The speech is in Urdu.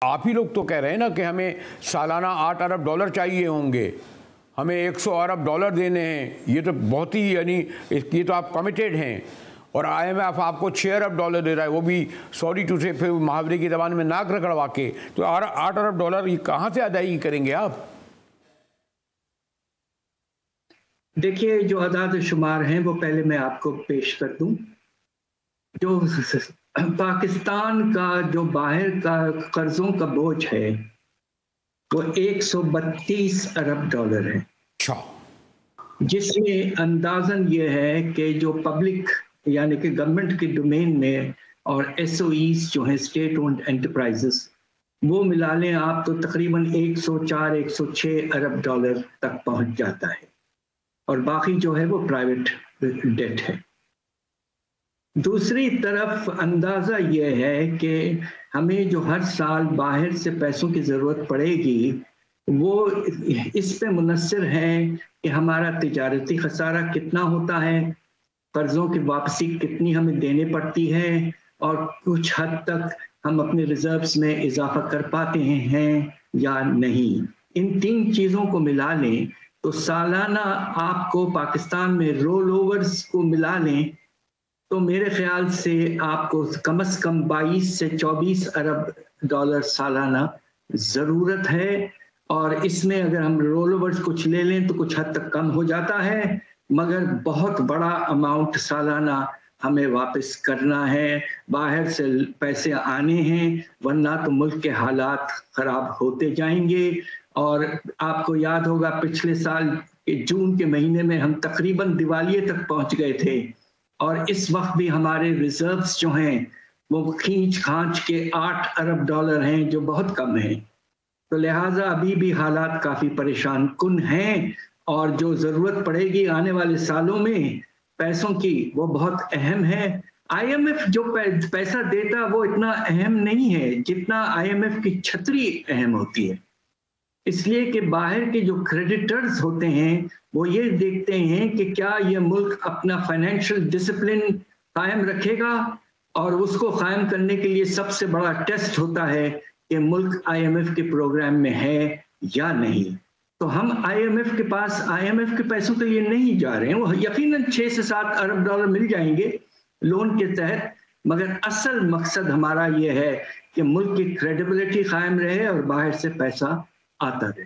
آپ ہی لوگ تو کہہ رہے ہیں نا کہ ہمیں سالانہ 8 ارب ڈالر چاہیے ہوں گے، ہمیں 100 ارب ڈالر دینے ہیں. یہ تو بہت ہی یعنی یہ تو آپ کمیٹیڈ ہیں. اور IMF آپ کو 6 ارب ڈالر دے رہا ہے، وہ بھی سوری ٹو سے پھر محاورے کی زبان میں ناک رگڑوا کے. تو 8 ارب ڈالر یہ کہاں سے ادائیگی کریں گے آپ؟ دیکھیے جو اعداد و شمار ہیں وہ پہلے میں آپ کو پیش کر دوں. جو پاکستان کا جو باہر کا قرضوں کا بوجھ ہے وہ 132 ارب ڈالر ہے، جس میں اندازاً یہ ہے کہ جو پبلک یعنی کہ گورنمنٹ کے ڈومین میں اور SOEs جو ہیں اسٹیٹ اونڈ انٹرپرائزز، وہ ملا لیں آپ تو تقریباً 104-106 ارب ڈالر تک پہنچ جاتا ہے، اور باقی جو ہے وہ پرائیویٹ ڈیٹ ہے. دوسری طرف اندازہ یہ ہے کہ ہمیں جو ہر سال باہر سے پیسوں کی ضرورت پڑے گی وہ اس پہ منحصر ہے کہ ہمارا تجارتی خسارہ کتنا ہوتا ہے، قرضوں کی واپسی کتنی ہمیں دینے پڑتی ہے، اور کچھ حد تک ہم اپنے ریزروز میں اضافہ کر پاتے ہیں یا نہیں. ان تین چیزوں کو ملا لیں تو سالانہ آپ کو پاکستان میں رول اوورز کو ملا لیں تو میرے خیال سے آپ کو کم از کم 22 سے 24 ارب ڈالر سالانہ ضرورت ہے. اور اس میں اگر ہم رول اوورز کچھ لے لیں تو کچھ حد تک کم ہو جاتا ہے، مگر بہت بڑا اماؤنٹ سالانہ ہمیں واپس کرنا ہے. باہر سے پیسے آنے ہیں ورنہ تو ملک کے حالات خراب ہوتے جائیں گے. اور آپ کو یاد ہوگا پچھلے سال جون کے مہینے میں ہم تقریباً دیوالیے تک پہنچ گئے تھے، اور اس وقت بھی ہمارے ریزروز جو ہیں وہ کھینچ کھانچ کے 8 ارب ڈالر ہیں، جو بہت کم ہیں. تو لہٰذا ابھی بھی حالات کافی پریشان کن ہیں، اور جو ضرورت پڑے گی آنے والے سالوں میں پیسوں کی وہ بہت اہم ہے. IMF جو پیسہ دیتا وہ اتنا اہم نہیں ہے جتنا IMF کی چھتری اہم ہوتی ہے، اس لیے کہ باہر کے جو کریڈیٹرز ہوتے ہیں وہ یہ دیکھتے ہیں کہ کیا یہ ملک اپنا فائنینشیل ڈسپلن قائم رکھے گا، اور اس کو قائم کرنے کے لیے سب سے بڑا ٹیسٹ ہوتا ہے کہ ملک IMF کے پروگرام میں ہے یا نہیں. تو ہم IMF کے پاس IMF کے پیسوں کے لیے نہیں جا رہے ہیں. وہ یقیناً 6 سے 7 ارب ڈالر مل جائیں گے لون کے تحت، مگر اصل مقصد ہمارا یہ ہے کہ ملک کی کریڈیبلٹی قائم رہے اور باہر سے پیسہ آتا رہے.